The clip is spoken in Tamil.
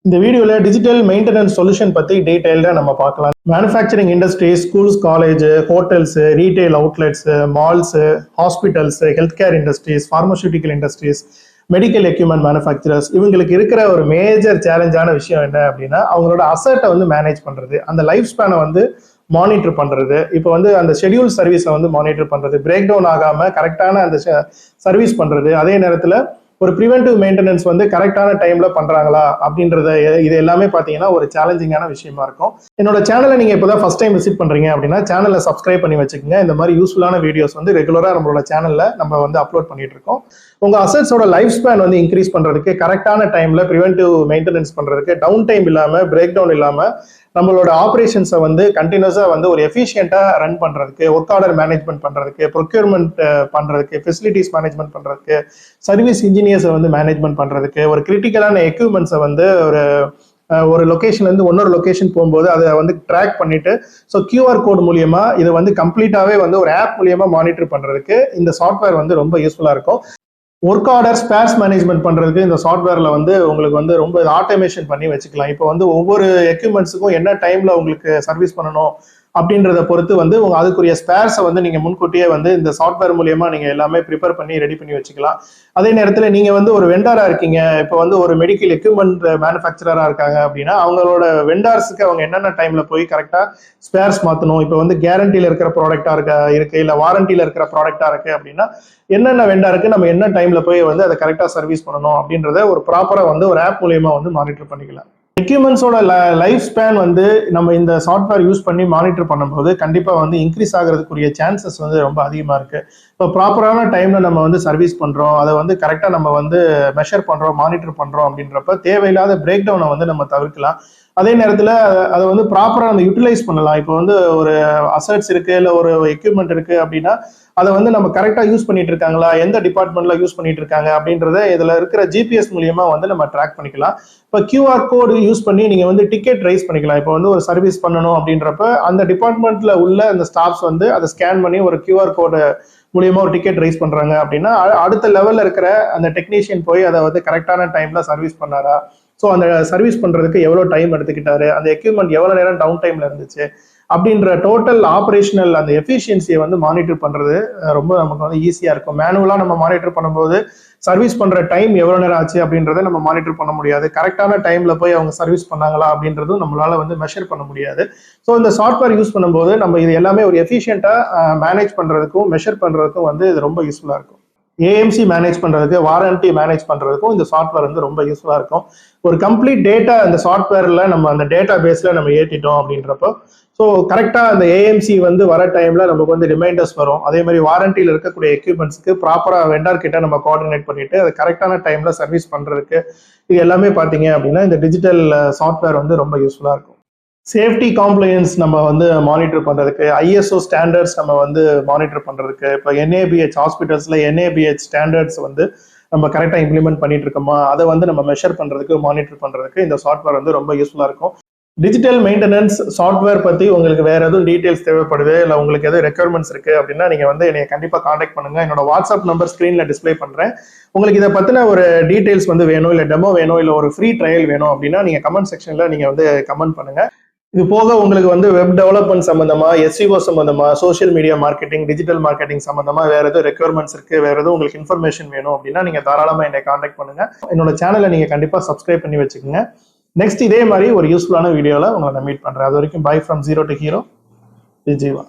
இந்த வீடியோல டிஜிட்டல் மெயின்டெனன்ஸ் சொல்யூஷன் பத்தி டீடைல்டா நம்ம பார்க்கலாம். Manufacturing industries, schools, college, hotels, retail outlets, malls, hospitals, health care industries, pharmaceutical industries, medical equipment manufacturers இவங்களுக்கு இருக்கிற ஒரு மேஜர் சேலஞ்சான விஷயம் என்ன அப்படின்னா அவங்களோட அசட்டை வந்து மேனேஜ் பண்றது, அந்த லைஃப் ஸ்பேனை வந்து மானிட்டர் பண்றது, இப்போ வந்து அந்த ஷெடியூல் சர்வீஸை வந்து மானிட்டர் பண்றது, பிரேக் டவுன் ஆகாம கரெக்டான அந்த சர்வீஸ் பண்றது, அதே நேரத்தில் ஒரு ப்ரிவென்டிவ் மெயின்டெனன்ஸ் வந்து கரெக்டான டைம்ல பண்றாங்களா அப்படின்றத இது எல்லாமே பார்த்தீங்கன்னா ஒரு சேலஞ்சிங்கான விஷயமா இருக்கும். என்னோட சேனலை நீங்க இப்போதான் ஃபர்ஸ்ட் டைம் விசிட் பண்றீங்க அப்படின்னா சேனலை சப்ஸ்கிரைப் பண்ணி வச்சுக்கோங்க. இந்த மாதிரி யூஸ்ஃபுல்லான வீடியோஸ் வந்து ரெகுலரா நம்மளோட சேனல்ல நம்ம வந்து அப்லோட் பண்ணிட்டு இருக்கோம். உங்க அசட்ஸோட லைஃப் ஸ்பேன் வந்து இன்க்ரீஸ் பண்றதுக்கு, கரெக்டான டைம்ல ப்ரிவென்டிவ் மெயின்டெனன்ஸ் பண்றதுக்கு, டவுன் டைம் இல்லாம, பிரேக் டவுன் இல்லாம நம்மளோட ஆப்ரேஷன்ஸை வந்து கண்டினியூஸா வந்து ஒரு எஃபிஷியண்டா ரன் பண்றதுக்கு, ஒர்க் ஆர்டர் மேனேஜ்மெண்ட் பண்றதுக்கு, ப்ரொக்யூர்மெண்ட் பண்றதுக்கு, ஃபெசிலிட்டிஸ் மேனேஜ்மெண்ட் பண்றதுக்கு, சர்வீஸ் இன்ஜினியர்ஸை வந்து மேனேஜ்மெண்ட் பண்றதுக்கு, ஒரு கிரிட்டிக்கலான எக்யூப்மெண்ட்ஸை வந்து ஒரு லொகேஷன்ல இருந்து இன்னொரு லொகேஷன் போகும்போது அதை வந்து ட்ராக் பண்ணிட்டு ஸோ கியூஆர் கோட் மூலியமா இதை வந்து கம்ப்ளீட்டாவே வந்து ஒரு ஆப் மூலியமா மானிட்டர் பண்றதுக்கு இந்த சாஃப்ட்வேர் வந்து ரொம்ப யூஸ்ஃபுல்லா இருக்கும். ஒர்க் ஆர்டர் ஸ்பேர்ஸ் மேனேஜ்மெண்ட் பண்றதுக்கு இந்த சாஃப்ட்வேர்ல வந்து உங்களுக்கு வந்து ரொம்ப ஆட்டோமேஷன் பண்ணி வச்சுக்கலாம். இப்போ வந்து ஒவ்வொரு எக்யூப்மெண்ட்ஸுக்கும் என்ன டைம்ல உங்களுக்கு சர்வீஸ் பண்ணணும் அப்படின்றத பொறுத்து வந்து அதுக்குரிய ஸ்பேர்ஸை வந்து நீங்க முன்கூட்டியே வந்து இந்த சாஃப்ட்வேர் மூலியமா நீங்க எல்லாமே ப்ரிப்பேர் பண்ணி ரெடி பண்ணி வச்சுக்கலாம். அதே நேரத்தில் நீங்க வந்து ஒரு வெண்டாரா இருக்கீங்க, இப்போ வந்து ஒரு மெடிக்கல் எக்யூப்மெண்ட் மேனுஃபேக்சரரா இருக்காங்க அப்படின்னா அவங்களோட வெண்டார்ஸுக்கு அவங்க என்னென்ன டைம்ல போய் கரெக்டா ஸ்பேர்ஸ் மாற்றணும், இப்போ வந்து கேரண்டியில இருக்கிற ப்ராடக்டா இருக்கு இல்லை வாரண்டியில இருக்கிற ப்ராடக்டா இருக்கு அப்படின்னா என்னென்ன வெண்டாருக்கு நம்ம என்ன டைம்ல போய் வந்து அதை கரெக்டா சர்வீஸ் பண்ணணும் அப்படின்றத ஒரு ப்ராப்பரா வந்து ஒரு ஆப் மூலியமா வந்து மானிட்டர் பண்ணிக்கலாம். எக்யூப்மெண்ட்ஸோட லைஃப் ஸ்பேன் வந்து நம்ம இந்த சாஃப்ட்வேர் யூஸ் பண்ணி மானிட்டர் பண்ணும்போது கண்டிப்பா வந்து இன்க்ரீஸ் ஆகிறதுக்குரிய சான்சஸ் வந்து ரொம்ப அதிகமா இருக்கு. இப்போ ப்ராப்பரான டைம்ல நம்ம வந்து சர்வீஸ் பண்றோம், அதை வந்து கரெக்டா நம்ம வந்து மெஷர் பண்றோம், மானிட்டர் பண்றோம் அப்படின்றப்ப தேவையில்லாத பிரேக் டவுனை வந்து நம்ம தவிர்க்கலாம். அதே நேரத்தில் அதை வந்து ப்ராப்பராக நம்ம யூட்டிலைஸ் பண்ணலாம். இப்போ வந்து ஒரு அசட்ஸ் இருக்கு, இல்லை ஒரு எக்யூப்மெண்ட் இருக்கு அப்படின்னா அதை வந்து நம்ம கரெக்டாக யூஸ் பண்ணிட்டு இருக்காங்களா, எந்த டிபார்ட்மெண்ட்ல யூஸ் பண்ணிட்டு இருக்காங்க அப்படின்றத இதில் இருக்கிற ஜிபிஎஸ் மூலியமா வந்து நம்ம ட்ராக் பண்ணிக்கலாம். இப்போ கியூஆர் கோடு யூஸ் பண்ணி நீங்க வந்து டிக்கெட் ரைஸ் பண்ணிக்கலாம். இப்போ வந்து ஒரு சர்வீஸ் பண்ணணும் அப்படின்றப்ப அந்த டிபார்ட்மெண்ட்ல உள்ள அந்த ஸ்டாஃப்ஸ் வந்து அதை ஸ்கேன் பண்ணி ஒரு கியூஆர் கோடு மூலியமா ஒரு டிக்கெட் ரைஸ் பண்றாங்க அப்படின்னா அடுத்த லெவல்ல இருக்கிற அந்த டெக்னீஷியன் போய் அதை வந்து கரெக்டான டைம்ல சர்வீஸ் பண்ணாரா, ஸோ அந்த சர்வீஸ் பண்றதுக்கு எவ்வளோ டைம் எடுத்துக்கிட்டாரு, அந்த எக்யூப்மெண்ட் எவ்வளோ நேரம் டவுன் டைம்ல இருந்துச்சு அப்படின்ற டோட்டல் ஆப்ரேஷனல் அந்த எஃபிஷியன்சியை வந்து மானிட்டர் பண்றது ரொம்ப நமக்கு வந்து ஈஸியா இருக்கும். மேனுவலா நம்ம மானிட்டர் பண்ணும்போது சர்வீஸ் பண்ற டைம் எவ்வளவு நேரம் ஆச்சு அப்படின்றத நம்ம மானிட்டர் பண்ண முடியாது. கரெக்டான டைம்ல போய் அவங்க சர்வீஸ் பண்ணாங்களா அப்படின்றதும் நம்மளால வந்து மெஷர் பண்ண முடியாது. ஸோ இந்த சாஃப்ட்வேர் யூஸ் பண்ணும்போது நம்ம இது எல்லாமே ஒரு எஃபிஷியண்டா மேனேஜ் பண்றதுக்கும் மெஷர் பண்றதுக்கும் வந்து இது ரொம்ப யூஸ்ஃபுல்லா இருக்கும். ஏஎம்சி மேனேஜ் பண்றதுக்கு, வாரண்டி மேனேஜ் பண்றதுக்கும் இந்த சாஃப்ட்வேர் வந்து ரொம்ப யூஸ்ஃபுல்லா இருக்கும். ஒரு கம்ப்ளீட் டேட்டா இந்த சாஃப்ட்வேர்ல நம்ம அந்த டேட்டா பேஸ்ல நம்ம ஏற்றிட்டோம் அப்படின்றப்போ ஸோ கரெக்டா அந்த ஏஎம்சி வந்து வர டைம்ல நமக்கு வந்து ரிமைண்டர்ஸ் வரும். அதே மாதிரி வாரண்டியில் இருக்கக்கூடிய எக்யூப்மெண்ட்ஸ்க்கு ப்ராப்பரா வெண்டார் கிட்ட நம்ம கோஆர்டினேட் பண்ணிட்டு அது கரெக்டான டைம்ல சர்வீஸ் பண்றதுக்கு இது எல்லாமே பாத்தீங்க அப்படின்னா இந்த டிஜிட்டல் சாஃப்ட்வேர் வந்து ரொம்ப யூஸ்ஃபுல்லா இருக்கும். சேஃப்டி காம்ப்ளையன்ஸ் நம்ம வந்து மானிட்டர் பண்றதுக்கு, ஐஎஸ்ஓ ஸ்டாண்டர்ட்ஸ் நம்ம வந்து மானிட்டர் பண்றதுக்கு, இப்போ என்ஏபிஹெச் ஹாஸ்பிட்டல்ஸ்ல என்ஏபிஹெச் ஸ்டாண்டர்ட்ஸ் வந்து நம்ம கரெக்டாக இம்ப்ளிமெண்ட் பண்ணிட்டு இருக்கோமா அதை வந்து நம்ம மெஷர் பண்றதுக்கு, மானிட்டர் பண்றதுக்கு இந்த சாஃப்ட்வேர் வந்து ரொம்ப யூஸ்ஃபுல்லா இருக்கும். டிஜிட்டல் மெயின்டெனன்ஸ் சாஃப்ட்வேர் பத்தி உங்களுக்கு வேற எதுவும் டீடைல்ஸ் தேவைப்படுது, இல்லை உங்களுக்கு எதுவும் ரெக்யர்மெண்ட்ஸ் இருக்கு அப்படின்னா நீங்க வந்து என்னை கண்டிப்பா கான்டாக்ட் பண்ணுங்க. என்னோட வாட்ஸ்அப் நம்பர் ஸ்கிரீன்ல டிஸ்பிளே பண்றேன். உங்களுக்கு இதை பத்தின ஒரு டீடைல்ஸ் வந்து வேணும், இல்லை டெமோ வேணும், இல்லை ஒரு ஃப்ரீ ட்ரையல் வேணும் அப்படின்னா நீங்க கமெண்ட் செக்ஷன்ல நீங்க வந்து கமெண்ட் பண்ணுங்க. இது போக உங்களுக்கு வந்து வெப் டெவலப்மெண்ட் சம்பந்தமா, எஸ்இஓ சம்பந்தமா, social media marketing, digital marketing சம்பந்தமா வேற எதுவும் ரெக்யர்மெண்ட்ஸ் இருக்கு, வேற எதுவும் உங்களுக்கு இன்ஃபர்மேஷன் வேணும் அப்படின்னா நீங்க தாராளமா என்னை கான்டாக்ட் பண்ணுங்க. என்னோட சேனலை நீங்க கண்டிப்பா சப்ஸ்கிரைப் பண்ணி வச்சுக்கோங்க. நெக்ஸ்ட் இதே மாதிரி ஒரு யூஸ்ஃபுல்லான வீடியோல உங்களை நான் மீட் பண்றேன். அது வரைக்கும் by from 0 to hero. Jeeva.